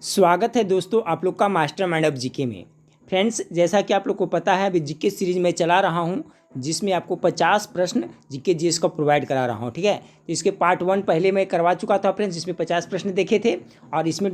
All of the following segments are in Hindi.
स्वागत है दोस्तों आप लोग का मास्टरमाइंड ऑफ जीके में। फ्रेंड्स, जैसा कि आप लोग को पता है अभी जीके सीरीज में चला रहा हूं, जिसमें आपको 50 प्रश्न जीके जीएस का प्रोवाइड करा रहा हूं। ठीक है, तो इसके पार्ट 1 पहले मैं करवा चुका था फ्रेंड्स, जिसमें 50 प्रश्न देखे थे और इसमें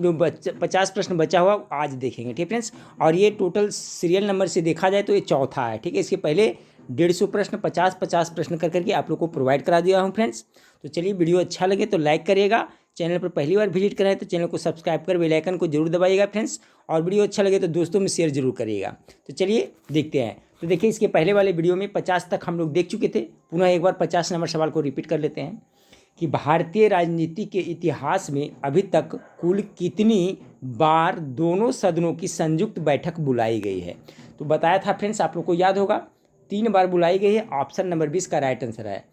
50 प्रश्न बचा हुआ आज देखेंगे। ठीक फ्रेंड्स, और ये टोटल सीरियल नंबर से देखा जाए तो ये चौथा है। ठीक है, इसके पहले 150 प्रश्न 50-50 प्रश्न करके आप लोग को प्रोवाइड करा दिया हूँ फ्रेंड्स। तो चलिए, वीडियो अच्छा लगे तो लाइक करिएगा, चैनल पर पहली बार विजिट करें तो चैनल को सब्सक्राइब कर बेल आइकन को जरूर दबाइएगा फ्रेंड्स, और वीडियो अच्छा लगे तो दोस्तों में शेयर जरूर करिएगा। तो चलिए देखते हैं। तो देखिए, इसके पहले वाले वीडियो में 50 तक हम लोग देख चुके थे। पुनः एक बार 50 नंबर सवाल को रिपीट कर लेते हैं कि भारतीय राजनीति के इतिहास में अभी तक कुल कितनी बार दोनों सदनों की संयुक्त बैठक बुलाई गई है। तो बताया था फ्रेंड्स, आप लोग को याद होगा 3 बार बुलाई गई है। ऑप्शन नंबर 20 का राइट आंसर है।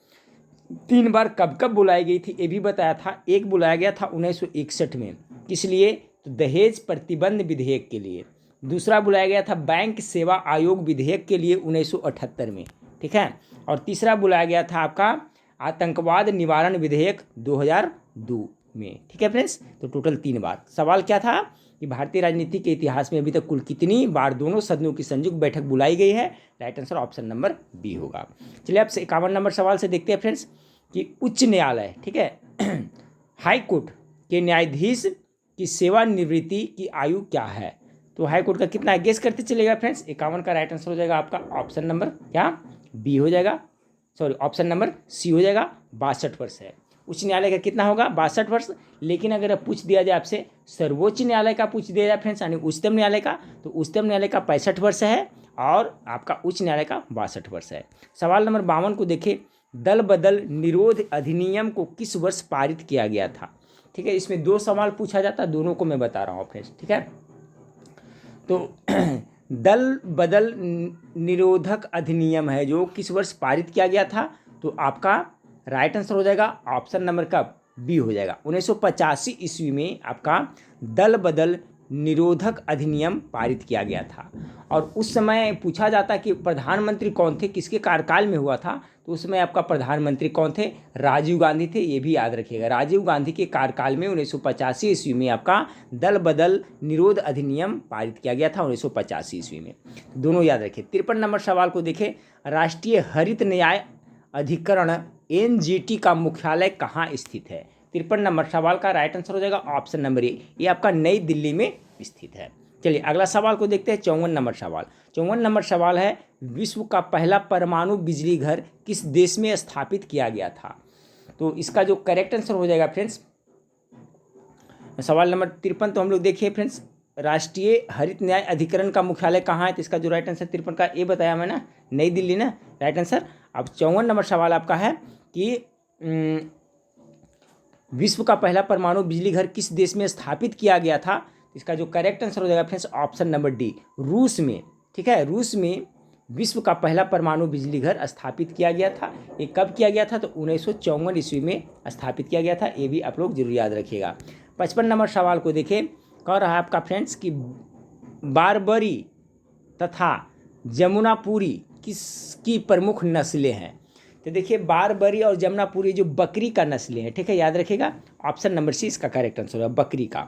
3 बार कब कब बुलाई गई थी ये भी बताया था। एक बुलाया गया था 1961 में, किस लिए? तो दहेज प्रतिबंध विधेयक के लिए। दूसरा बुलाया गया था बैंक सेवा आयोग विधेयक के लिए 1978 में। ठीक है, और तीसरा बुलाया गया था आपका आतंकवाद निवारण विधेयक 2002 में। ठीक है फ्रेंड्स, तो टोटल 3 बार। सवाल क्या था कि भारतीय राजनीति के इतिहास में अभी तक कुल कितनी बार दोनों सदनों की संयुक्त बैठक बुलाई गई है। Right answer option number B होगा। चलिए, अब 51 नंबर सवाल से देखते हैं फ्रेंड्स कि उच्च न्यायालय, ठीक है, हाई कोर्ट के न्यायाधीश की सेवानिवृत्ति की आयु क्या है? तो हाई कोर्ट का कितना है, गेस करते चलेगा फ्रेंड्स। 51 का राइट आंसर हो जाएगा आपका ऑप्शन नंबर क्या, बी हो जाएगा, सॉरी ऑप्शन नंबर सी हो जाएगा, 62 वर्ष है। उच्च न्यायालय का कितना होगा, 62 वर्ष। लेकिन अगर अब पूछ दिया जाए आपसे सर्वोच्च न्यायालय का पूछ दिया जाए फ्रेंड्स, यानी उच्चतम न्यायालय का, तो उच्चतम न्यायालय का 65 वर्ष है और आपका उच्च न्यायालय का 62 वर्ष है। सवाल नंबर 52 को देखें, दल बदल निरोध अधिनियम को किस वर्ष पारित किया गया था? ठीक है, इसमें 2 सवाल पूछा जाता है, दोनों को मैं बता रहा हूँ फ्रेंड्स। ठीक है, तो दल बदल निरोधक अधिनियम है जो किस वर्ष पारित किया गया था? तो आपका राइट आंसर हो जाएगा ऑप्शन नंबर का बी हो जाएगा। 1985 ईस्वी में आपका दल बदल निरोधक अधिनियम पारित किया गया था। और उस समय पूछा जाता कि प्रधानमंत्री कौन थे, किसके कार्यकाल में हुआ था? तो उस समय आपका प्रधानमंत्री कौन थे? राजीव गांधी थे। ये भी याद रखिएगा, राजीव गांधी के कार्यकाल में 1985 ईस्वी में आपका दल बदल निरोध अधिनियम पारित किया गया था 1985 ईस्वी में। दोनों याद रखिए। 53 नंबर सवाल को देखें, राष्ट्रीय हरित न्याय अधिकरण एनजीटी का मुख्यालय कहाँ स्थित है? 53 नंबर सवाल का राइट आंसर हो जाएगा ऑप्शन नंबर ए, ये आपका नई दिल्ली में स्थित है। चलिए अगला सवाल को देखते हैं। 54 नंबर सवाल। 54 नंबर सवाल है, विश्व का पहला परमाणु बिजली घर किस देश में स्थापित किया गया था? तो इसका जो करेक्ट आंसर हो जाएगा फ्रेंड्स, सवाल नंबर 53 तो हम लोग देखिए फ्रेंड्स, राष्ट्रीय हरित न्याय अधिकरण का मुख्यालय कहाँ है? तो इसका जो राइट आंसर 53 का ये बताया मैं ना, नई दिल्ली ना, राइट आंसर। अब 54 नंबर सवाल आपका है कि विश्व का पहला परमाणु बिजली घर किस देश में स्थापित किया गया था? इसका जो करेक्ट आंसर हो जाएगा फ्रेंड्स ऑप्शन नंबर डी, रूस में। ठीक है, रूस में विश्व का पहला परमाणु बिजली घर स्थापित किया गया था। ये कब किया गया था? तो 1954 ईस्वी में स्थापित किया गया था। ये भी आप लोग जरूर याद रखिएगा। 55 नंबर सवाल को देखें, कह रहा है आपका फ्रेंड्स कि बारबरी तथा जमुनापुरी किसकी प्रमुख नस्लें हैं? तो देखिए, बारबरी और जमुनापुरी जो बकरी का नस्लें हैं। ठीक है, याद रखिएगा ऑप्शन नंबर सी इसका करेक्ट आंसर होगा, बकरी का।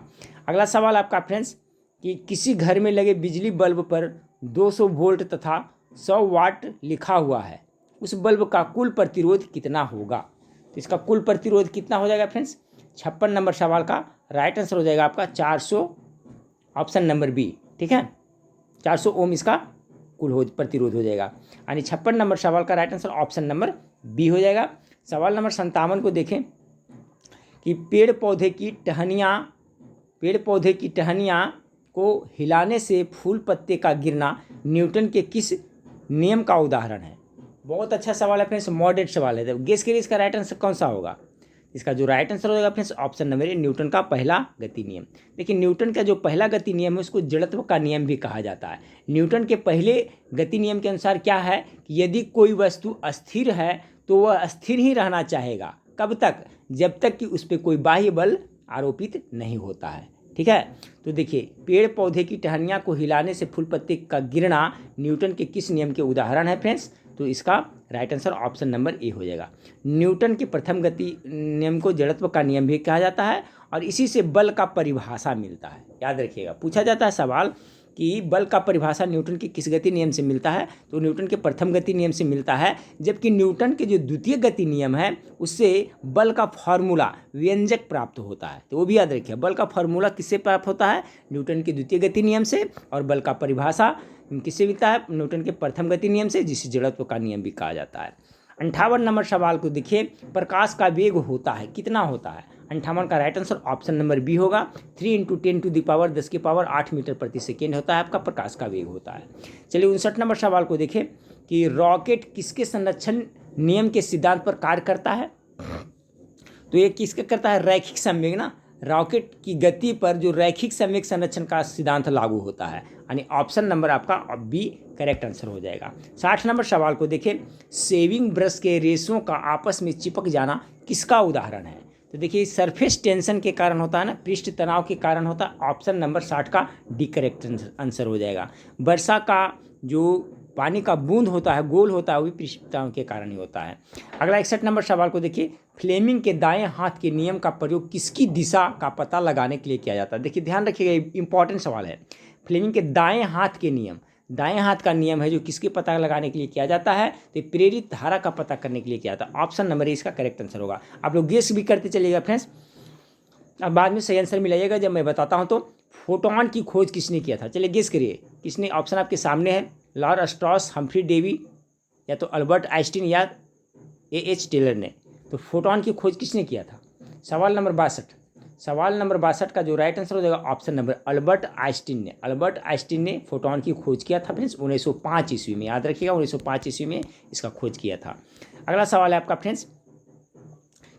अगला सवाल आपका फ्रेंड्स कि किसी घर में लगे बिजली बल्ब पर 200 वोल्ट तथा 100 वाट लिखा हुआ है, उस बल्ब का कुल प्रतिरोध कितना होगा? तो इसका कुल प्रतिरोध कितना हो जाएगा फ्रेंड्स? 56 नंबर सवाल का राइट आंसर हो जाएगा आपका 400, ऑप्शन नंबर बी। ठीक है, 400 ओम इसका कुल प्रतिरोध हो जाएगा, यानी 56 नंबर सवाल का right answer option number B हो जाएगा। सवाल नंबर 57 को देखें कि पेड़ पौधे की टहनियाँ को हिलाने से फूल पत्ते का गिरना न्यूटन के किस नियम का उदाहरण है? बहुत अच्छा सवाल है फ्रेंड्स, मॉडरेट सवाल है। तो गेस करिए इसका राइट आंसर कौन सा होगा? इसका जो राइट आंसर हो जाएगा friends option number A, Newton का पहला गति नियम। देखिए, न्यूटन का जो पहला गति नियम है उसको जड़त्व का नियम भी कहा जाता है। न्यूटन के पहले गति नियम के अनुसार क्या है कि यदि कोई वस्तु अस्थिर है तो वह अस्थिर ही रहना चाहेगा। कब तक? जब तक कि उस पर कोई बाह्य बल आरोपित नहीं होता है। ठीक है, तो देखिए, पेड़ पौधे की टहनियाँ को हिलाने से फूल पत्ते का गिरना न्यूटन के किस नियम के उदाहरण है फ्रेंड्स? तो इसका right answer option number A हो जाएगा। न्यूटन के प्रथम गति नियम को जड़त्व का नियम भी कहा जाता है और इसी से बल का परिभाषा मिलता है। याद रखिएगा, पूछा जाता है सवाल कि बल का परिभाषा न्यूटन के किस गति नियम से मिलता है, तो न्यूटन के प्रथम गति नियम से मिलता है, जबकि न्यूटन के जो द्वितीय गति नियम है उससे बल का फॉर्मूला व्यंजक प्राप्त होता है। तो वो भी याद रखिए, बल का फॉर्मूला किससे प्राप्त होता है, न्यूटन के द्वितीय गति नियम से, और बल का परिभाषा किससे मिलता है, न्यूटन के प्रथम गति नियम से, जिसे जड़त्व का नियम भी कहा जाता है। 58 नंबर सवाल को देखिए, प्रकाश का वेग होता है, कितना होता है, 58 का right answer option number B होगा, 3 × 10⁻⁸ मीटर प्रति सेकेंड होता है आपका प्रकाश का वेग होता है। चलिए 59 नंबर सवाल को देखें कि रॉकेट किसके संरक्षण नियम के सिद्धांत पर कार्य करता है, तो ये किसका करता है, रैखिक संवेग ना, रॉकेट की गति पर जो रैखिक संवेग संरक्षण का सिद्धांत लागू होता है, यानी ऑप्शन नंबर आपका बी करेक्ट आंसर हो जाएगा। 60 नंबर सवाल को देखें, शेविंग ब्रश के रेशों का आपस में चिपक जाना किसका उदाहरण है, तो देखिए सरफेस टेंशन के कारण होता है ना, पृष्ठ तनाव के कारण होता है, ऑप्शन नंबर 60 का डी करेक्ट आंसर हो जाएगा। वर्षा का जो पानी का बूंद होता है, गोल होता है, वो भी पृष्ठ तनाव के कारण ही होता है। अगला 61 नंबर सवाल को देखिए, फ्लेमिंग के दाएं हाथ के नियम का प्रयोग किसकी दिशा का पता लगाने के लिए किया जाता है, देखिए ध्यान रखिएगा, इंपॉर्टेंट सवाल है। फ्लेमिंग के दाएं हाथ के नियम, दाएं हाथ का नियम है जो किसके पता लगाने के लिए किया जाता है, तो प्रेरित धारा का पता करने के लिए किया जाता है, ऑप्शन नंबर ए इसका करेक्ट आंसर होगा। आप लोग गेस भी करते चलिएगा फ्रेंड्स, अब बाद में सही आंसर मिलाइएगा जब मैं बताता हूं। तो फोटोन की खोज किसने किया था, चलिए गेस करिए किसने, ऑप्शन आपके सामने है, लॉर्ड स्ट्रॉस, हम्फ्री डेवी, या तो अल्बर्ट आइंस्टीन, या A.H. टेलर ने। तो फोटोन की खोज किसने किया था, सवाल नंबर 62, सवाल नंबर 62 का जो राइट आंसर हो जाएगा ऑप्शन नंबर अल्बर्ट आइंस्टीन ने, अल्बर्ट आइंस्टीन ने फोटोन की खोज किया था फ्रेंड्स 1905 ईस्वी में, याद रखिएगा 1905 ईस्वी में इसका खोज किया था। अगला सवाल है आपका फ्रेंड्स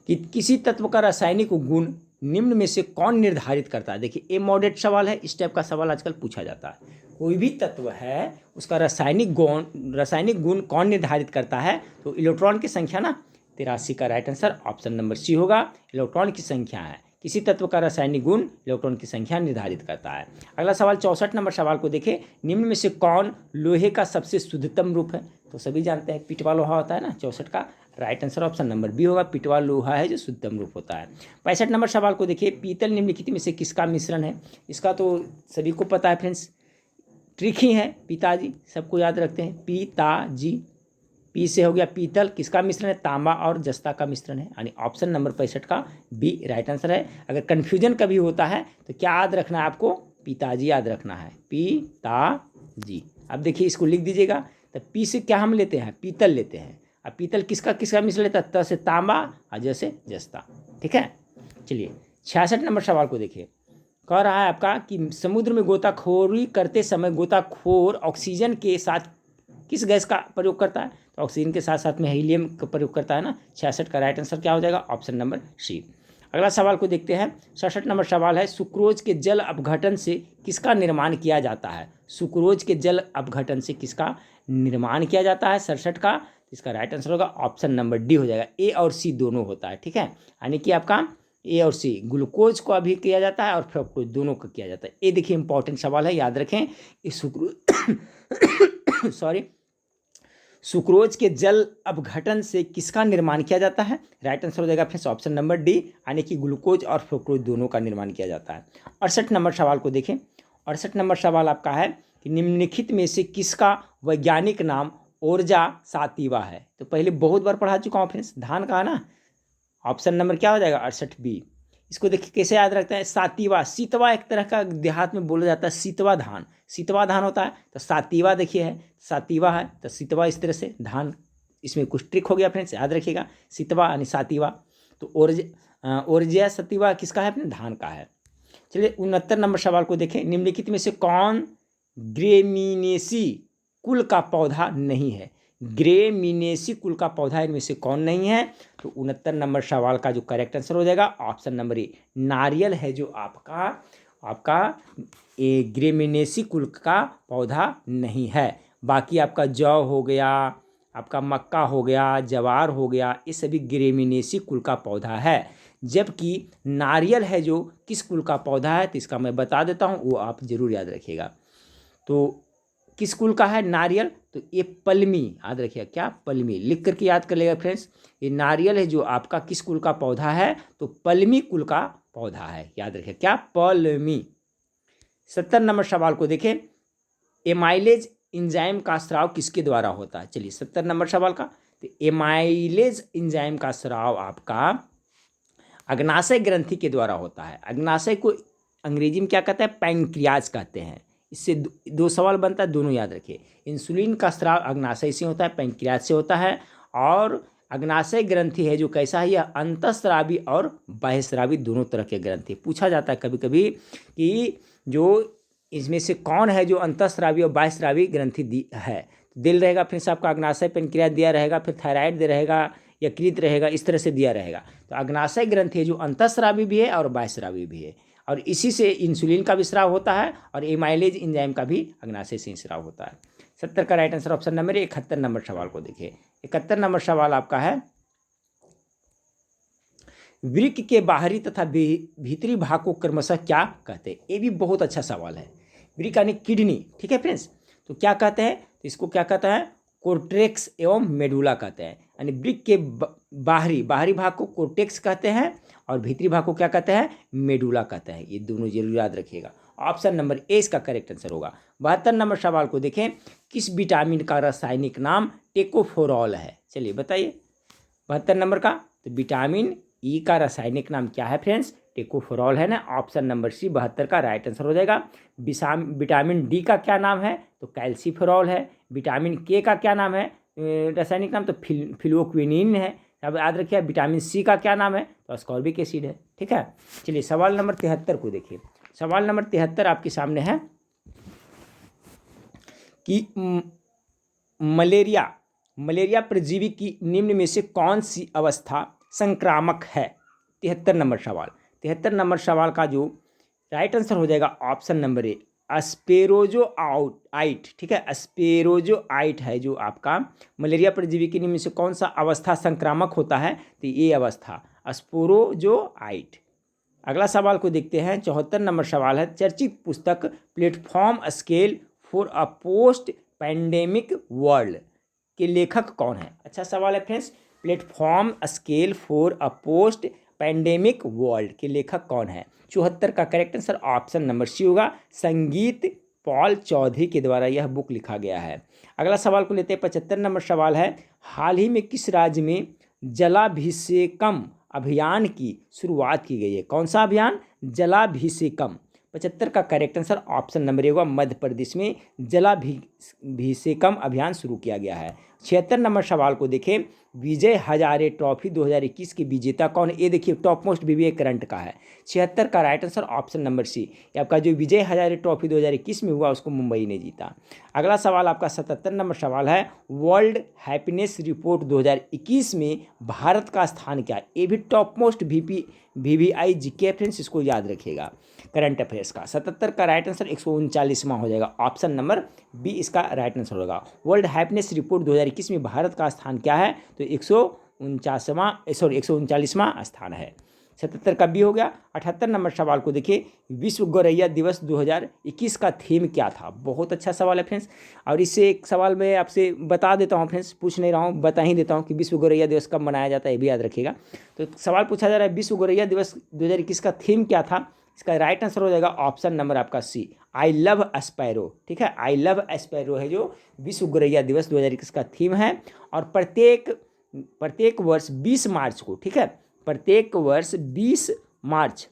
कि किसी तत्व का रासायनिक गुण निम्न में से कौन निर्धारित करता है, देखिए ये मॉडरेट सवाल है, इस टाइप का सवाल आजकल पूछा जाता है, कोई भी तत्व है उसका रासायनिक गुण कौन निर्धारित करता है, तो इलेक्ट्रॉन की संख्या ना, 83 का right answer option number C होगा, इलेक्ट्रॉन की संख्या है, किसी तत्व का रासायनिक गुण इलेक्ट्रॉन की संख्या निर्धारित करता है। अगला सवाल 64 नंबर सवाल को देखें, निम्न में से कौन लोहे का सबसे शुद्धतम रूप है, तो सभी जानते हैं पिटवा लोहा होता है ना, 64 का right answer option number B होगा, पिटवा लोहा है जो शुद्धतम रूप होता है। 65 नंबर सवाल को देखिए, पीतल निम्नलिखित में से किसका मिश्रण है, इसका तो सभी को पता है फ्रेंड्स, ट्रिक ही है, पिताजी सबको याद रखते हैं, पिताजी, पी से हो गया पीतल, किसका मिश्रण है, तांबा और जस्ता का मिश्रण है, यानी ऑप्शन नंबर 65 का बी राइट आंसर है। अगर कन्फ्यूजन कभी होता है तो क्या याद रखना है आपको, पिताजी याद रखना है, पिताजी। अब देखिए इसको लिख दीजिएगा, तो पी से क्या हम लेते हैं, पीतल लेते हैं, अब पीतल किसका किसका मिश्रण लेता है, त से तांबा और ज से जस्ता, ठीक है। चलिए 66 नंबर सवाल को देखिए, कह रहा है आपका कि समुद्र में गोताखोरी करते समय गोताखोर ऑक्सीजन के साथ किस गैस का प्रयोग करता है, तो ऑक्सीजन के साथ साथ में हीलियम का प्रयोग करता है ना, 66 का राइट आंसर क्या हो जाएगा, ऑप्शन नंबर सी। अगला सवाल को देखते हैं, 67 नंबर सवाल है, सुक्रोज के जल अपघटन से किसका निर्माण किया जाता है, सुक्रोज के जल अपघटन से किसका निर्माण किया जाता है, 67 का, इसका राइट आंसर होगा ऑप्शन नंबर डी हो जाएगा, ए और सी दोनों होता है, ठीक है, यानी कि आपका ए और सी, ग्लूकोज को अभी किया जाता है और फ्रक्टोज दोनों का किया जाता है। ये देखिए इंपॉर्टेंट सवाल है, याद रखें, इस सुक्रोज सॉरी सुक्रोज के जल अपघटन से किसका निर्माण किया जाता है, राइट आंसर हो जाएगा फ्रेंड्स ऑप्शन नंबर डी, यानी कि ग्लूकोज और फ्रुक्टोज दोनों का निर्माण किया जाता है। 68 नंबर सवाल को देखें, 68 नंबर सवाल आपका है कि निम्नलिखित में से किसका वैज्ञानिक नाम ओरजा सातिवा है, तो पहले बहुत बार पढ़ा चुका हूँ फ्रेंड्स, धान का है ना, ऑप्शन नंबर क्या हो जाएगा 68 बी। इसको देखिए कैसे याद रखते हैं, सातिवा, सीतवा एक तरह का देहात में बोला जाता है, सीतवा धान, सीतवा धान होता है, तो सातिवा देखिए है, सातिवा है तो सीतवा, इस तरह से धान, इसमें कुछ ट्रिक हो गया फ्रेंड्स, याद रखिएगा, सीतवा यानी सातिवा, तो ओरजिया सतिवा किसका है, अपने धान का है। चलिए 69 नंबर सवाल को देखें, निम्नलिखित में से कौन ग्रेमिनेसी कुल का पौधा नहीं है, ग्रेमिनेसी कुल का पौधा इनमें से कौन नहीं है, तो 69 नंबर सवाल का जो करेक्ट आंसर हो जाएगा ऑप्शन नंबर ए, नारियल है जो आपका ग्रेमिनेसी कुल का पौधा नहीं है। बाकी आपका जौ हो गया, आपका मक्का हो गया, जवार हो गया, ये सभी ग्रेमिनेसी कुल का पौधा है, जबकि नारियल है जो किस कुल का पौधा है, तो इसका मैं बता देता हूँ, वो आप जरूर याद रखिएगा। तो किस कुल का है नारियल, तो ये पलमी, याद रखिएगा क्या, पलमी, लिख करके याद कर लेगा फ्रेंड्स, ये नारियल है जो आपका किस कुल का पौधा है, तो पलमी कुल का पौधा है, याद रखिए क्या, पॉलमी। 70 नंबर सवाल को देखें, एमाइलेज एंजाइम का स्राव किसके द्वारा होता है। चलिए 70 नंबर सवाल का, तो एमाइलेज एंजाइम का स्राव आपका अग्नाशय ग्रंथि के द्वारा होता है। अग्नाशय को अंग्रेजी में क्या कहते हैं, पैंक्रियाज कहते हैं। इससे दो सवाल बनता है, दोनों याद रखिए। इंसुलिन का स्राव अग्नाशय से होता है, पैंक्रियाज से होता है। और अग्नाशय ग्रंथि है जो कैसा है, यह अंतःस्रावी और बाह्यस्रावी दोनों तरह के ग्रंथि। पूछा जाता है कभी कभी कि जो इसमें से कौन है जो अंतःस्रावी और बाह्यस्रावी ग्रंथि दी है। दिल रहेगा, फिर से आपका अग्नाशय पैंक्रियाज दिया रहेगा, फिर थायराइड दे रहेगा, यकृत रहेगा, इस तरह से दिया रहेगा। तो अग्नाशय ग्रंथि है जो अंतःस्रावी भी है और बाह्यस्रावी भी है, और इसी से इंसुलिन का भी स्राव होता है और एमाइलेज एंजाइम का भी अग्नाशय से स्राव होता है। 70 का right answer option number 71 number सवाल को देखिए। 71 नंबर सवाल आपका है, वृक्क के बाहरी तथा भीतरी भाग को क्रमशः क्या कहते हैं। ये भी बहुत अच्छा सवाल है। वृक्क यानी किडनी, ठीक है फ्रेंड्स, तो क्या कहते हैं, तो इसको क्या कहता है, कोर्टेक्स एवं मेडुला कहते हैं। यानी वृक्क के बाहरी भाग को कोर्टेक्स कहते हैं और भीतरी भाग को क्या कहते हैं, मेडुला कहते हैं। ये दोनों जरूर याद रखिएगा। ऑप्शन नंबर ए इसका करेक्ट आंसर होगा। 72 नंबर सवाल को देखें, किस विटामिन का रासायनिक नाम टेकोफोरॉल है। चलिए बताइए 72 नंबर का, तो विटामिन ई का रासायनिक नाम क्या है फ्रेंड्स, टेकोफोरॉल है ना। ऑप्शन नंबर सी 72 का राइट आंसर हो जाएगा। विटामिन डी का क्या नाम है, तो कैल्सीफेरॉल है। विटामिन के का क्या नाम है रासायनिक नाम, तो फिलोक्विनिन है। अब याद रखिए विटामिन सी का क्या नाम है, तो अस्कॉर्बिक एसिड है, ठीक है। चलिए सवाल नंबर 73 को देखिए। सवाल नंबर 73 आपके सामने है कि मलेरिया परजीवी की निम्न में से कौन सी अवस्था संक्रामक है। 73 नंबर सवाल। 73 नंबर सवाल का जो राइट आंसर हो जाएगा ऑप्शन नंबर ए, अस्पेरोजोआइट, ठीक है। अस्पेरोजोआइट है जो आपका मलेरिया परजीवी की निम्न में से कौन सा अवस्था संक्रामक होता है, तो ये अवस्था अस्पेरोजोआइट। अगला सवाल को देखते हैं। 74 नंबर सवाल है, चर्चित पुस्तक platform scale for a post pandemic world के लेखक कौन है। अच्छा सवाल है friends, platform scale for a post pandemic world के लेखक कौन है। 74 का correct answer option number C होगा, संगीत पॉल चौधरी के द्वारा यह बुक लिखा गया है। अगला सवाल को लेते हैं। 75 नंबर सवाल है, हाल ही में किस राज्य में जलाभिषेकम अभियान की शुरुआत की गई है। कौन सा अभियान, जलाभिषेकम। 75 का correct answer option number A होगा, मध्य प्रदेश में जलाभिषेकम अभियान शुरू किया गया है। 76 नंबर सवाल को देखें, विजय हजारे ट्रॉफी 2021 के विजेता कौन है। ये देखिए टॉप मोस्ट बीबीए करंट का है। 76 का right answer option number C, आपका जो विजय हजारे ट्रॉफी 2021 में हुआ उसको मुंबई ने जीता। अगला सवाल आपका 77 नंबर सवाल है, वर्ल्ड हैप्पीनेस रिपोर्ट 2021 में भारत का स्थान क्या है। ये भी top most VVI GK friends, इसको याद रखिएगा करंट अफेयर्स का। 77 का राइट आंसर 139वां हो जाएगा। ऑप्शन नंबर बी इसका राइट आंसर होगा। वर्ल्ड हैप्पीनेस रिपोर्ट 2021 में भारत का स्थान क्या है, तो 139वां स्थान है। 77 का बी हो गया। 78 नंबर सवाल को देखिए, विश्व गौरैया दिवस 2021 का थीम क्या था। बहुत अच्छा सवाल है फ्रेंड्स, और इससे एक सवाल मैं आपसे बता देता हूँ फ्रेंड्स, पूछ नहीं रहा हूँ, बता ही देता हूँ कि विश्व गौरैया दिवस कब मनाया जाता है, ये भी याद रखिएगा। तो सवाल पूछा जा रहा है, विश्व गौरैया दिवस 2021 का थीम क्या था। इसका राइट आंसर हो जाएगा ऑप्शन नंबर आपका सी, आई लव एस्पैरो, ठीक है। आई लव एस्पैरो है जो विश्व गौरैया दिवस 2021 का थीम है। और प्रत्येक वर्ष 20 मार्च को, ठीक है, प्रत्येक वर्ष 20 मार्च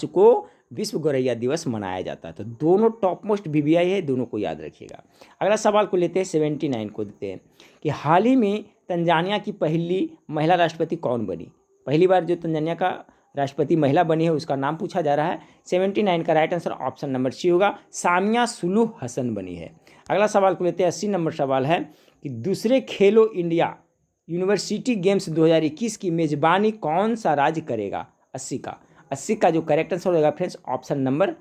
को विश्व गौरैया दिवस मनाया जाता है। तो दोनों टॉप मोस्ट VVI है, दोनों को याद रखिएगा। अगला सवाल को लेते हैं। 79 को देते हैं कि हाल ही में तंजानिया की पहली महिला राष्ट्रपति कौन बनी। पहली बार जो तंजानिया का राष्ट्रपति महिला बनी है उसका नाम पूछा जा रहा है। 79 का right answer option number C होगा, सामिया सुलूह हसन बनी है। अगला सवाल को लेते हैं। 80 नंबर सवाल है कि दूसरे खेलो इंडिया यूनिवर्सिटी गेम्स 2021 की मेजबानी कौन सा राज्य करेगा। 80 का जो करेक्ट आंसर हो जाएगा फ्रेंड्स ऑप्शन नंबर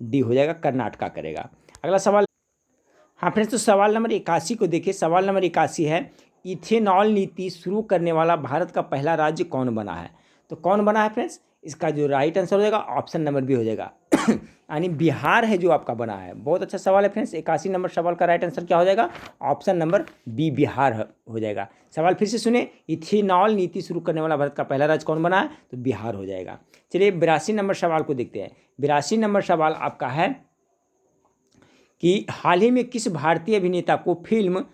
डी हो जाएगा, कर्नाटका करेगा। अगला सवाल, हाँ फ्रेंड्स, तो सवाल नंबर 81 को देखिए। सवाल नंबर 81 है, इथेनॉल नीति शुरू करने वाला भारत का पहला राज्य कौन बना है। तो कौन बना है फ्रेंड्स, इसका जो राइट आंसर हो जाएगा ऑप्शन नंबर बी हो जाएगा, यानी बिहार है जो आपका बना है। बहुत अच्छा सवाल है फ्रेंड्स। 81 नंबर सवाल का राइट आंसर क्या हो जाएगा? ऑप्शन नंबर बी बिहार हो जाएगा। सवाल फिर से सुने, इथेनॉल नीति शुरू करने वाला भारत का पहला राज्य कौन बना है? तो बिहार हो जाएगा। चलिए 82 नंबर सवाल को देखते हैं। 82 नंबर सवाल आपका है कि हाल ही में किस भारतीय अभिनेता को फिल्म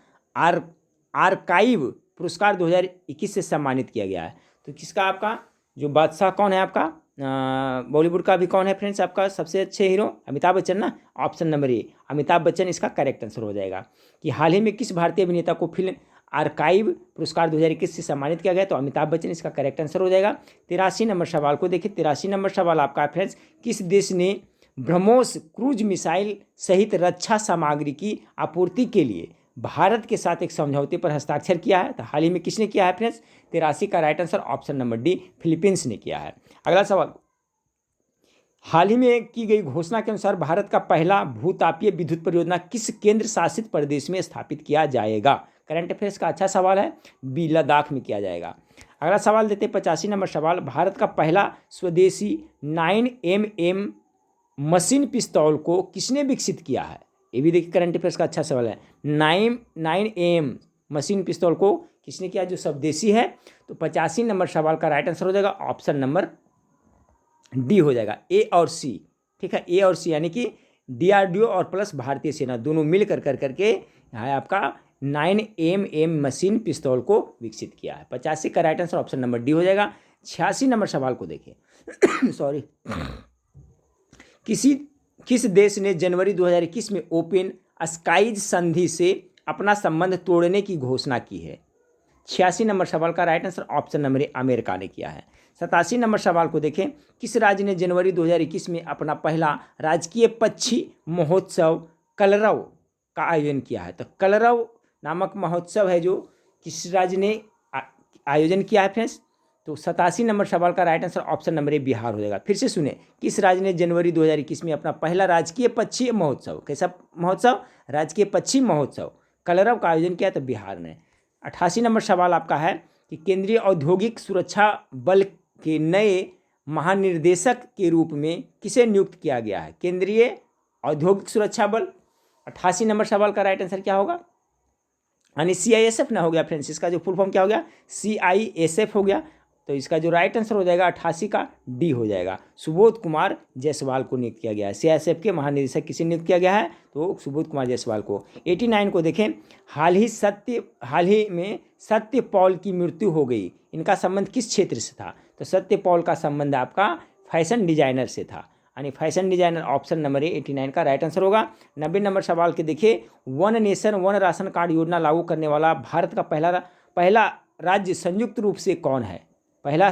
आर्काइव पुरस्कार 2021 से सम्मानित किया गया है? तो किसका आपका जो बादशाह कौन है आपका बॉलीवुड का भी कौन है फ्रेंड्स आपका सबसे अच्छे हीरो? अमिताभ बच्चन ना। Option number A Amitabh Bachchan इसका करेक्ट आंसर हो जाएगा। कि हाल ही में किस भारतीय अभिनेता को फिल्म आर्काइव पुरस्कार 2021 से सम्मानित किया गया? तो अमिताभ बच्चन इसका करेक्ट आंसर हो जाएगा। 83 नंबर सवाल को देखिए। 83 नंबर सवाल आपका फ्रेंड्स, किस देश ने ब्रह्मोस क्रूज मिसाइल सहित रक्षा सामग्री की आपूर्ति के लिए भारत के साथ एक समझौते पर हस्ताक्षर किया है? तो हाल ही में किसने किया है फ्रेंड्स? 83 का right answer option number D Philippines ने किया है। अगला सवाल, हाल ही में की गई घोषणा के अनुसार भारत का पहला भूतापीय विद्युत परियोजना किस केंद्र शासित प्रदेश में स्थापित किया जाएगा? करंट अफेयर्स का अच्छा सवाल है। बी लद्दाख में किया जाएगा। अगला सवाल देते 85 नंबर सवाल, भारत का पहला स्वदेशी 9mm मशीन पिस्तौल को किसने विकसित किया है? ये भी देखिए करंट अफेयर्स का अच्छा सवाल है। 9am मशीन पिस्तौल को किसने किया जो स्वदेशी है? तो 85 नंबर सवाल का राइट आंसर हो जाएगा ऑप्शन नंबर डी हो जाएगा, ए और सी। ठीक है, ए और सी यानी कि DRDO और प्लस भारतीय सेना दोनों मिल करके यहाँ आपका 9mm मशीन पिस्तौल को विकसित किया है। 85 का right answer option number D हो जाएगा। 86 नंबर सवाल को देखिए सॉरी, किस देश ने जनवरी 2021 में ओपन स्काईज संधि से अपना संबंध तोड़ने की घोषणा की है? 86 नंबर सवाल का right answer option number A America ने किया है। 87 नंबर सवाल को देखें, किस राज्य ने जनवरी 2021 में अपना पहला राजकीय पक्षी महोत्सव कलरव का आयोजन किया है? तो कलरव नामक महोत्सव है जो किस राज्य ने आयोजन किया है फ्रेंड्स? तो 87 नंबर सवाल का right answer option number A Bihar हो जाएगा। फिर से सुने, किस राज्य ने जनवरी 2021 में अपना पहला राजकीय पक्षी महोत्सव, कैसा महोत्सव? राजकीय पक्षी महोत्सव कलरव का आयोजन किया? तो बिहार ने। 88 नंबर सवाल आपका है कि केंद्रीय औद्योगिक सुरक्षा बल के नए महानिर्देशक के रूप में किसे नियुक्त किया गया है? केंद्रीय औद्योगिक सुरक्षा बल। 88 नंबर सवाल का राइट आंसर क्या होगा? यानी CISF ना हो गया फ्रेंड्स, इसका जो फुल फॉर्म क्या हो गया? CISF हो गया। तो इसका जो राइट आंसर हो जाएगा 88 का डी हो जाएगा। सुबोध कुमार जायसवाल को नियुक्त किया गया है। CISF के महानिदेशक किसे नियुक्त किया गया है? तो सुबोध कुमार जायसवाल को। 89 को देखें, हाल ही में सत्य पॉल की मृत्यु हो गई, इनका संबंध किस क्षेत्र से था? तो सत्य पॉल का संबंध आपका फैशन डिजाइनर से था, यानी fashion designer option number A 89 का राइट आंसर होगा। 90 नंबर सवाल के देखिए, one nation one ration card योजना लागू करने वाला भारत का पहला राज्य संयुक्त रूप से कौन है? पहला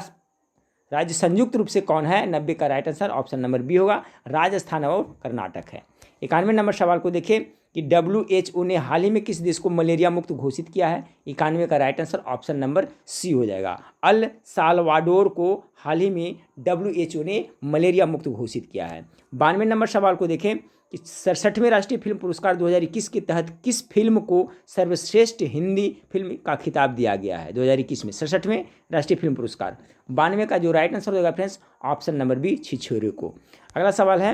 राज्य संयुक्त रूप से कौन है? 90 का right answer option number B होगा, राजस्थान और कर्नाटक है। 91 नंबर सवाल को देखिए कि WHO ने हाल ही में किस देश को मलेरिया मुक्त घोषित किया है? 91 का right answer option number C हो जाएगा, अल साल्वाडोर को हाल ही में WHO ने मलेरिया मुक्त घोषित किया है। 92 नंबर सवाल को देखें कि 67वें राष्ट्रीय फिल्म पुरस्कार 2021 के तहत किस फिल्म को सर्वश्रेष्ठ हिंदी फिल्म का खिताब दिया गया है? 2021 में 67वें राष्ट्रीय फिल्म पुरस्कार। 92 का जो राइट आंसर होगा फ्रेंड्स ऑप्शन नंबर बी छिछोरे को। अगला सवाल है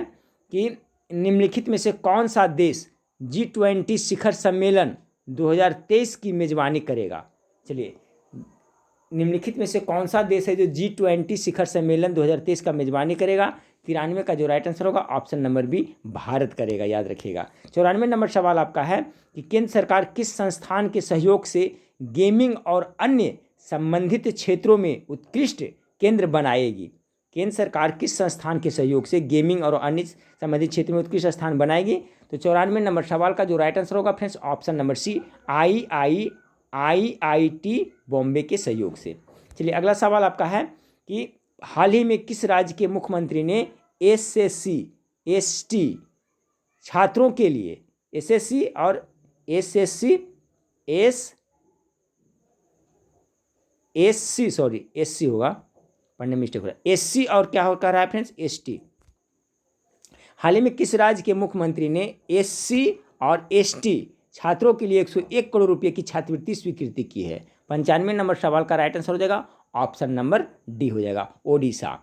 कि निम्नलिखित में से कौन सा देश G20 शिखर सम्मेलन 2023 की मेजबानी करेगा? चलिए, निम्नलिखित में से कौन सा देश है जो G20 शिखर सम्मेलन 2023 का मेजबानी करेगा? 93 का जो राइट आंसर होगा ऑप्शन नंबर बी भारत करेगा, याद रखिएगा। 94 नंबर सवाल आपका है कि केंद्र सरकार किस संस्थान के सहयोग से गेमिंग और अन्य संबंधित क्षेत्रों में उत्कृष्ट केंद्र बनाएगी? केंद्र सरकार किस संस्थान के सहयोग से गेमिंग और अन्य संबंधित क्षेत्र में उत्कृष्ट स्थान बनाएगी? तो 94 नंबर सवाल का जो राइट आंसर होगा friends option number C IIT Bombay के सहयोग से। चलिए, अगला सवाल आपका है कि हाल ही में किस राज्य के मुख्यमंत्री ने SSC ST छात्रों के लिए SSC और SSC SC होगा, पढ़ने में मिस्टेक हो रहा है, SC और क्या हो कर रहा है फ्रेंड्स ST। हाल ही में किस राज्य के मुख्यमंत्री ने SC और ST छात्रों के लिए 101 करोड़ रुपए की छात्रवृत्ति स्वीकृति की है? 95 नंबर सवाल का राइट आंसर हो जाएगा ऑप्शन नंबर डी हो जाएगा, ओडिशा।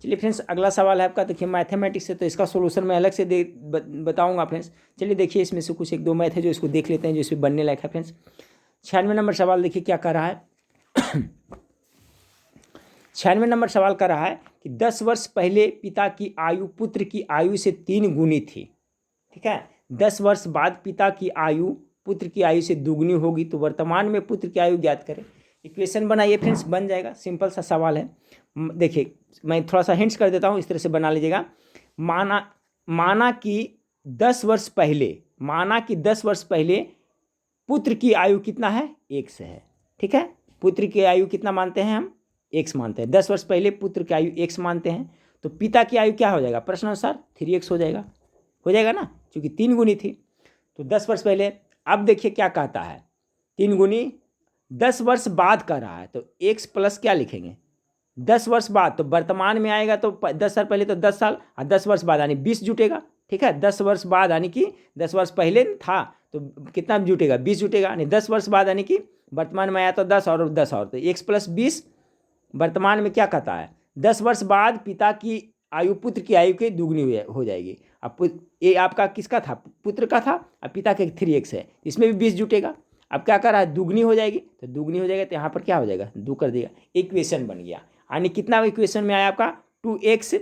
चलिए फ्रेंड्स, अगला सवाल है आपका, देखिए मैथमेटिक्स है तो इसका सोल्यूशन मैं अलग से बताऊंगा फ्रेंड्स। चलिए देखिए, इसमें से कुछ एक दो मैथ है जो इसको देख लेते हैं, जो इसमें बनने लायक है फ्रेंड्स। 96 नंबर सवाल देखिए क्या कर रहा है। 96 नंबर सवाल कर रहा है कि 10 वर्ष पहले पिता की आयु पुत्र की आयु से 3 गुनी थी, ठीक है। 10 वर्ष बाद पिता की आयु पुत्र की आयु से दुगनी होगी, तो वर्तमान में पुत्र की आयु ज्ञात करें। इक्वेशन बनाइए फ्रेंड्स, बन जाएगा, सिंपल सा सवाल है। देखिए मैं थोड़ा सा हिंट्स कर देता हूँ, इस तरह से बना लीजिएगा। माना कि 10 वर्ष पहले पुत्र की आयु कितना है, 1 है, ठीक है। पुत्र की आयु कितना मानते हैं हम, 1 मानते हैं। 10 वर्ष पहले पुत्र की आयु 1 मानते हैं, तो पिता की आयु क्या हो जाएगा, प्रश्न अनुसार 3x हो जाएगा ना, क्योंकि 3 गुनी थी। तो 10 वर्ष पहले, अब देखिए क्या कहता है, 3 गुनी 10 वर्ष बाद कर रहा है, तो x प्लस क्या लिखेंगे, 10 वर्ष बाद, तो वर्तमान में आएगा तो 10 साल पहले तो 10 साल, और 10 वर्ष बाद यानी 20 जुटेगा, ठीक है। 10 वर्ष बाद यानी कि 10 वर्ष पहले था तो कितना जुटेगा, 20 जुटेगा, यानी 10 वर्ष बाद यानी कि वर्तमान में आया तो 10 और 10 और, तो x प्लस 20 वर्तमान में क्या कहता है, 10 वर्ष बाद पिता की आयु पुत्र की आयु की दुगनी हो जाएगी। अब ये आपका किसका था, पुत्र का था, अब पिता के 3x है, इसमें भी 20 जुटेगा। अब क्या कर रहा है, दुगनी हो जाएगी, तो दुगनी हो जाएगा तो यहाँ पर क्या हो जाएगा, 2 कर देगा, इक्वेशन बन गया। यानी कितना इक्वेशन में आया आपका 2x,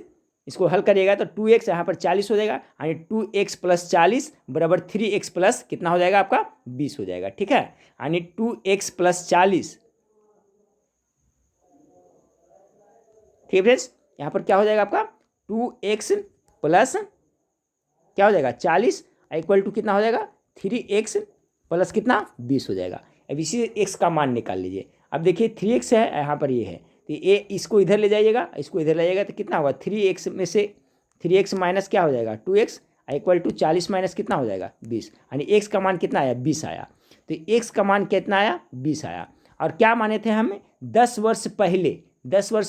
इसको हल करिएगा तो 2x यहाँ पर 40 हो जाएगा, यानी 2x प्लस 40 बराबर 3x प्लस कितना हो जाएगा आपका 20 हो जाएगा, ठीक है। यानी 2x प्लस 40, ठीक है फ्रेंड्स। यहाँ पर क्या हो जाएगा आपका 2x प्लस क्या हो जाएगा 40 इक्वल टू कितना हो जाएगा 3x प्लस कितना 20 हो जाएगा। अब इसी x का मान निकाल लीजिए। अब देखिए 3x है, यहाँ पर ये है, तो ये इसको इधर ले जाइएगा, इसको इधर ले जाइएगा तो कितना होगा 3x में से 3x माइनस क्या हो जाएगा 2x इक्वल टू 40 माइनस कितना हो जाएगा 20, यानी x का मान कितना आया 20 आया। तो x का मान कितना आया 20 आया। और क्या माने थे हम 10 वर्ष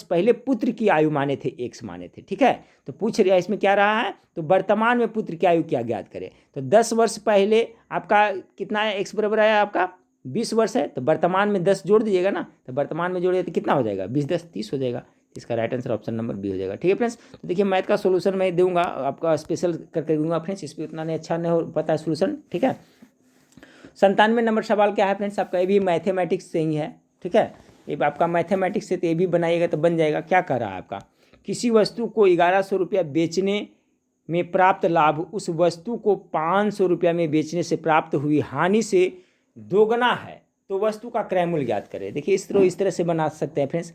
पहले पुत्र की आयु माने थे, x माने थे, ठीक है। तो पूछ रहा है इसमें क्या रहा है, तो वर्तमान में पुत्र की आयु क्या ज्ञात करें। तो 10 वर्ष पहले आपका कितना है, x बराबर आया आपका 20 वर्ष है, तो वर्तमान में 10 जोड़ दीजिएगा ना, तो वर्तमान में जोड़िए तो कितना हो जाएगा 20 10 30 हो जाएगा। इसका right answer option number B हो जाएगा, ठीक है फ्रेंड्स। तो देखिए मैथ का सोल्यूशन मैं दूंगा आपका, स्पेशल करके दूंगा फ्रेंड्स, इस पर उतना नहीं अच्छा नहीं हो पता है सोल्यूशन, ठीक है। 97 नंबर सवाल क्या है फ्रेंड्स आपका, ये भी मैथमेटिक्स से ही है, ठीक है। ये आपका मैथमेटिक्स से तो ये भी बनाइएगा तो बन जाएगा। क्या कर रहा है आपका, किसी वस्तु को 1100 रुपया बेचने में प्राप्त लाभ उस वस्तु को 500 रुपया में बेचने से प्राप्त हुई हानि से दोगुना है, तो वस्तु का क्रय मूल्य ज्ञात करें। देखिए इस तरह से बना सकते हैं फ्रेंड्स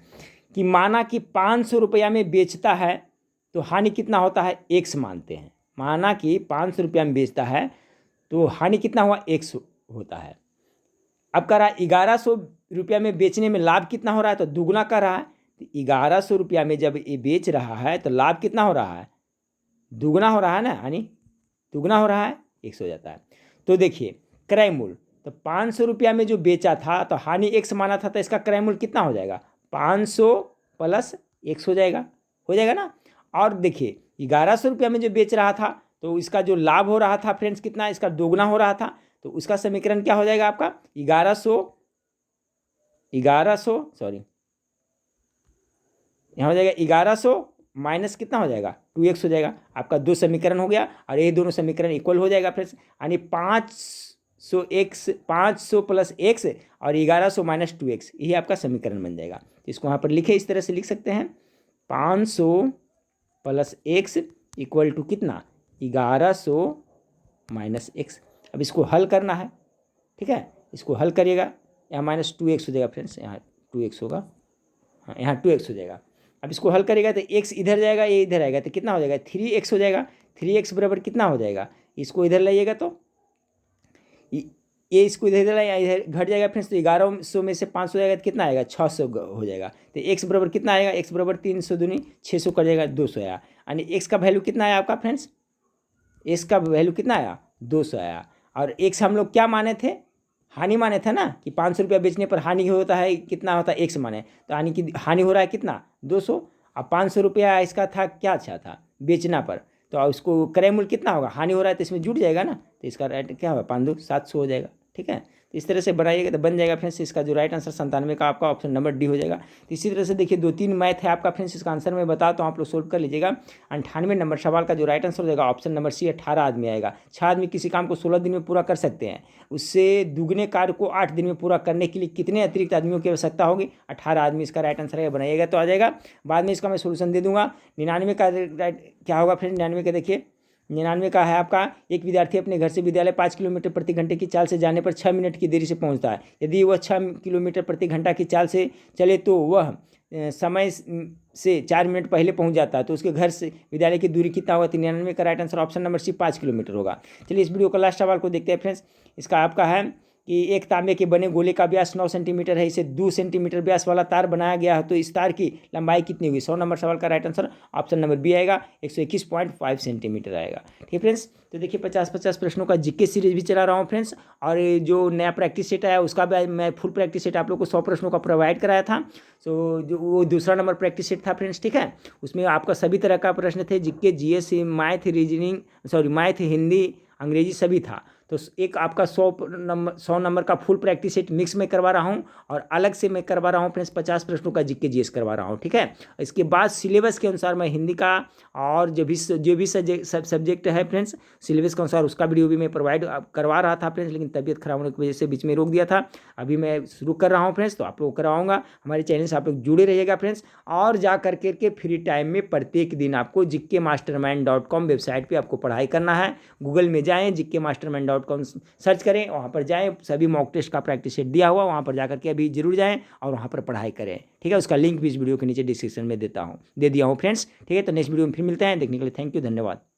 कि माना कि 500 रुपया में बेचता है तो हानि कितना होता है, 1 मानते हैं। माना कि 500 रुपया में बेचता है तो हानि कितना हुआ 1 होता है। अब कह रहा है 1100 रुपया में बेचने में लाभ कितना हो रहा है, तो दुगुना कर रहा है। तो 1100 रुपया में जब ये बेच रहा है तो लाभ कितना हो रहा है, दुगुना हो रहा है ना, यानी दुगुना हो रहा है 100 हो जाता है। तो देखिए क्रय मूल्य, तो 500 रुपया में जो बेचा था तो हानि 1 माना था, तो इसका क्रय मूल्य कितना हो जाएगा 500 प्लस 1 हो जाएगा ना। और देखिए 1100 रुपया में जो बेच रहा था तो इसका जो लाभ हो रहा था फ्रेंड्स कितना, इसका दोगुना हो रहा था, तो उसका समीकरण क्या हो जाएगा आपका 1100 सॉरी यहाँ हो जाएगा 1100 माइनस कितना हो जाएगा 2x हो जाएगा। आपका 2 समीकरण हो गया और ये दोनों समीकरण इक्वल हो जाएगा फ्रेंड्स, यानी 500 प्लस x और 1100 माइनस 2x, यही आपका समीकरण बन जाएगा। तो इसको यहाँ पर लिखे, इस तरह से लिख सकते हैं 500 प्लस x इक्वल टू कितना 1100 माइनस x। अब इसको हल करना है, ठीक है, इसको हल करिएगा, यहाँ माइनस 2x हो जाएगा फ्रेंड्स, यहाँ 2x होगा, हाँ यहाँ 2x हो जाएगा। अब इसको हल करेगा तो x इधर जाएगा, ये इधर आएगा तो कितना हो जाएगा 3x हो जाएगा। 3x बराबर कितना हो जाएगा, इसको इधर लाइएगा तो ये इसको इधर इधर घट जाएगा फ्रेंड्स, तो 1100 में से 500 जाएगा तो कितना आएगा 600 हो जाएगा। तो x बराबर कितना आएगा, x बराबर 300 दूनी 600 कर जाएगा 200 आया, यानी x का वैल्यू कितना आया आपका फ्रेंड्स, x का वैल्यू कितना आया 200 आया। और x हम लोग क्या माने थे, हानि माने थे ना, कि 500 रुपया बेचने पर हानि होता है कितना होता है 1 माने, तो यानी कि हानि हो रहा है कितना 200। अब 500 रुपया इसका था क्या, अच्छा था बेचना पर, तो उसको क्रय मूल्य कितना होगा, हानि हो रहा है तो इसमें जुट जाएगा ना, तो इसका रेट क्या होगा 5 2 700 हो जाएगा, ठीक है। तो इस तरह से बनाइएगा तो बन जाएगा फ्रेंड्स। इसका जो राइट आंसर 97 का आपका ऑप्शन नंबर डी हो जाएगा। तो इसी तरह से देखिए 2-3 मैथ है आपका फ्रेंड्स, इसका आंसर मैं बताता हूँ, आप लोग सोल्व कर लीजिएगा। 98 नंबर सवाल का जो राइट आंसर हो जाएगा ऑप्शन नंबर सी, 18 आदमी आएगा। 6 आदमी किसी काम को 16 दिन में पूरा कर सकते हैं, उससे दुगने कार्य को 8 दिन में पूरा करने के लिए कितने अतिरिक्त आदमियों की आवश्यकता होगी? 18 आदमी इसका राइट आंसर है, बनाइएगा तो आ जाएगा। बाद में इसका मैं सोल्यूशन दे दूंगा। 99 का राइट क्या होगा फ्रेंड? 99 का देखिए, 99 का है आपका, एक विद्यार्थी अपने घर से विद्यालय 5 किलोमीटर प्रति घंटे की चाल से जाने पर 6 मिनट की देरी से पहुंचता है। यदि वह 6 किलोमीटर प्रति घंटा की चाल से चले तो वह समय से 4 मिनट पहले पहुंच जाता है, तो उसके घर से विद्यालय की दूरी कितना होगा? 99 का right answer option number C 5 kilometre होगा। चलिए इस वीडियो का लास्ट सवाल को देखते हैं फ्रेंड्स। इसका आपका है कि एक तांबे के बने गोले का व्यास 9 सेंटीमीटर है, इसे 2 सेंटीमीटर व्यास वाला तार बनाया गया है, तो इस तार की लंबाई कितनी हुई? 100 नंबर सवाल का right answer option number B आएगा, 121.5 सेंटीमीटर आएगा। ठीक फ्रेंड्स, तो देखिए 50-50 प्रश्नों का जीके सीरीज भी चला रहा हूँ फ्रेंड्स, और जो नया प्रैक्टिस सेट आया उसका भी मैं फुल प्रैक्टिस सेट आप लोग को 100 प्रश्नों का प्रोवाइड कराया था। सो जो वो दूसरा नंबर प्रैक्टिस सेट था फ्रेंड्स, ठीक है, उसमें आपका सभी तरह का प्रश्न थे, GK, GS, math, math, Hindi, अंग्रेजी सभी था। तो एक आपका 100 नंबर का फुल प्रैक्टिस सेट मिक्स में करवा रहा हूँ, और अलग से मैं करवा रहा हूँ फ्रेंड्स 50 प्रश्नों का जीके जीएस करवा रहा हूँ, ठीक है। इसके बाद सिलेबस के अनुसार मैं हिंदी का और जो भी सब्जेक्ट है फ्रेंड्स सिलेबस के अनुसार उसका वीडियो भी मैं प्रोवाइड करवा रहा था फ्रेंड्स, लेकिन तबीयत खराब होने की वजह से बीच में रोक दिया था। अभी मैं शुरू कर रहा हूँ फ्रेंड्स, तो आप लोग करवाऊंगा। हमारे चैनल से आप लोग जुड़े रहिएगा फ्रेंड्स, और जा करके के फ्री टाइम में प्रत्येक दिन आपको gkmastermind.com वेबसाइट पर आपको पढ़ाई करना है। गूगल में जाएँ, gkmastermind.com सर्च करें, वहाँ पर जाएं, सभी मॉक टेस्ट का प्रैक्टिस सेट दिया हुआ, वहाँ पर जाकर के अभी जरूर जाएं और वहाँ पर पढ़ाई करें, ठीक है। उसका लिंक भी इस वीडियो के नीचे डिस्क्रिप्शन में दे दिया हूँ फ्रेंड्स, ठीक है। तो नेक्स्ट वीडियो में फिर मिलते हैं, देखने के लिए थैंक यू, धन्यवाद।